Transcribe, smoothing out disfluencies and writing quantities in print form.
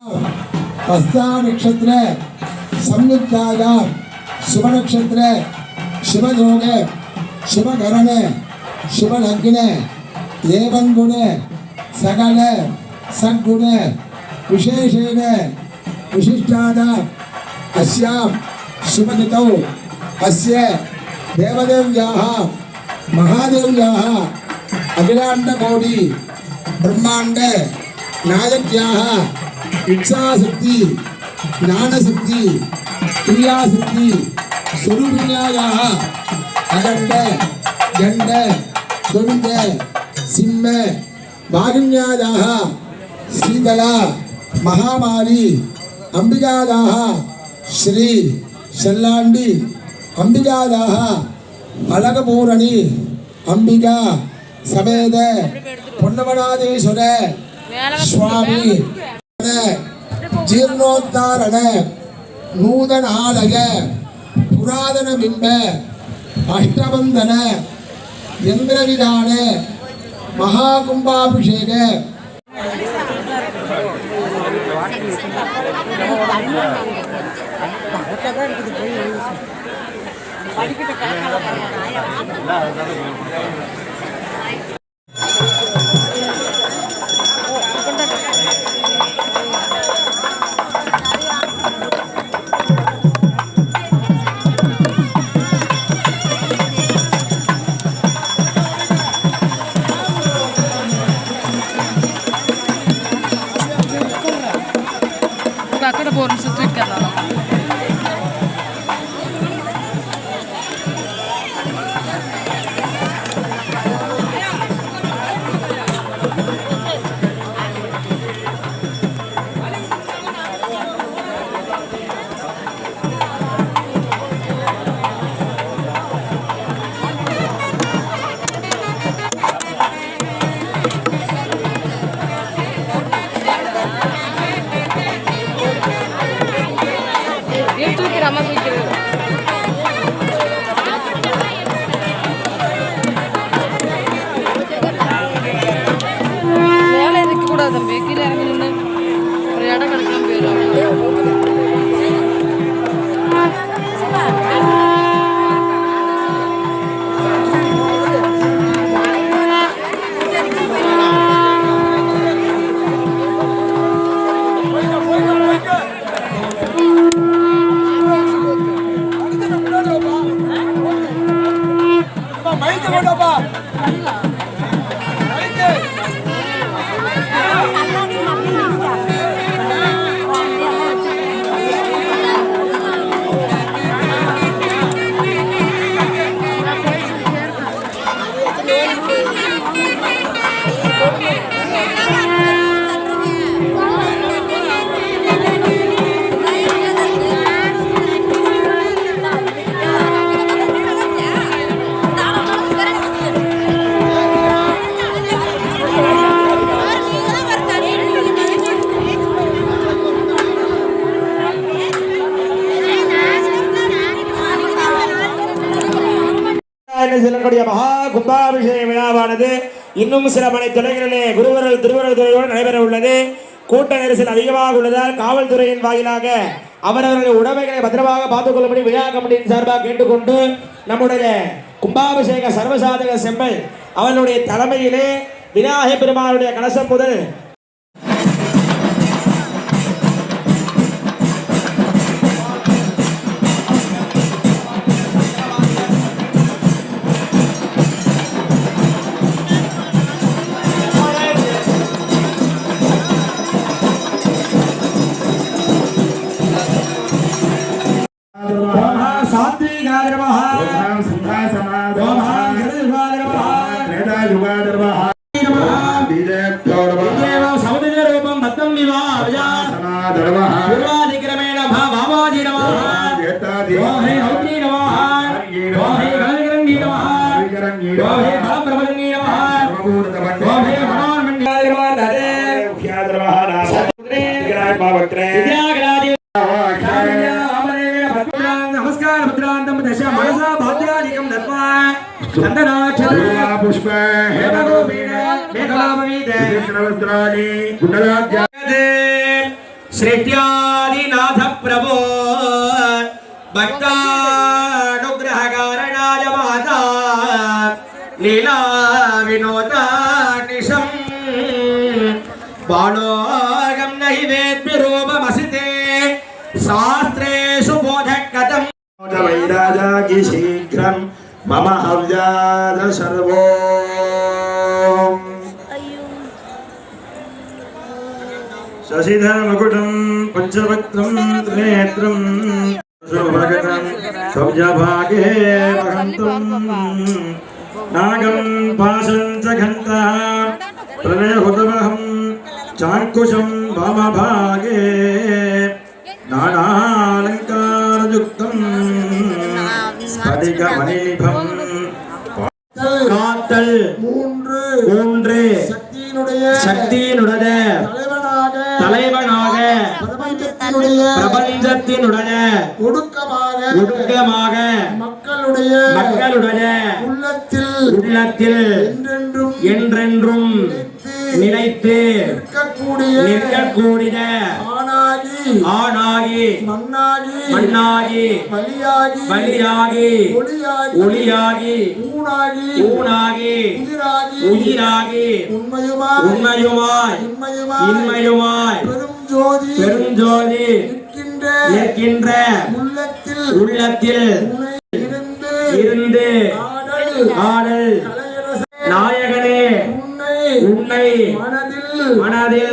हस्ता नक्षत्र संयुक्तायां शुभ नक्षत्र शुभ योगे शुभ करणे शुभ लग्ने एवं गुणे सकल सद्गुणे विशेषेण विशिष्टानां अस्यां शुभतिथौ अस्य देवदेव्याः महादेव्याः अखिलाण्डकोटि ब्रह्माण्ड नायक्याः इच्छाशक्ति ज्ञानशक्ति क्रियाशक्ति स्वरूपिण्यायाः अखण्ड गण्ड द्वन्द्व सिंह वागिन्यायाः शीतला महामारी अंबिकायाः श्री शल्लाण्डी अंबिकायाः अलगपूरणी अंबिका समेत पुण्यवनादेश्वर स्वामी जीर्णोद्धारण नूतन आलय पुरातन बिंब अष्टबंधन यंत्र विधान महाकुंभाभिषेक Aక్కడ బోర్న్స్ ఇక్కడ மகா கும்பாபிஷேக விழாவானது இன்னும் சில மணி தொலைகளிலே குருவர்கள் திருவருள் துறையோடு நடைபெற உள்ளது. கூட்ட நெரிசல் அதிகமாக உள்ளதால் காவல்துறையின் வாயிலாக அவரவர்களுடைய உடைமைகளை பத்திரமாக பார்த்துக் கொள்ளும்படி விழா கமிட்டியின் சார்பாக கேட்டுக்கொண்டு நம்முடைய கும்பாபிஷேக சர்வசாதக செம்மல் அவர்களுடைய தலைமையிலே விநாயகப் பெருமானுடைய கலசம் முதல் नमस्कार भद्रांतम दशा मनसा भाद्यादिकं दत्वा चंदनाक्षरा पुष्प हेमगोपीण मेघलामवीते कृष्णवस्त्राणि कुण्डलाद्यादे श्रेष्ट्यादिनाथ प्रभो भक्तानुग्रहकारणाय माता लीला विनोदानिशं बालोगं नहि वेद्भिरूपमसिते शास्त्रेषु बोधकतं वैराजागि शीघ्रं मम हव्याद सर्वो शशिधरमकुटं पञ्चवक्त्रं त्रिनेत्रं शोभगतं सौजभागे वहन्तं नागं पाशं च घण्टा प्रणयहुतवहं चाङ्कुशं वामभागे नानालङ्कारयुक्तं स्फटिकमणिनिभं காத்தல் மூன்று சக்தியினுடைய தலைவனாக பிரபஞ்சத்தினுடைய ஒடுக்கமாக மக்களுடைய உள்ளத்தில் என்றென்றும் நிலைத்து நிற்கக்கூடிய ஆணாகி மண்ணாகி வலியாகி ஒளியாகி ஊனாகி உயிராகி உண்மையுமாய் இன்மையுமாய் பெருஞ்சோதி நிற்கின்ற உள்ளத்தில் இருந்து ஆடல் நாயகனே உன்னை மனதில்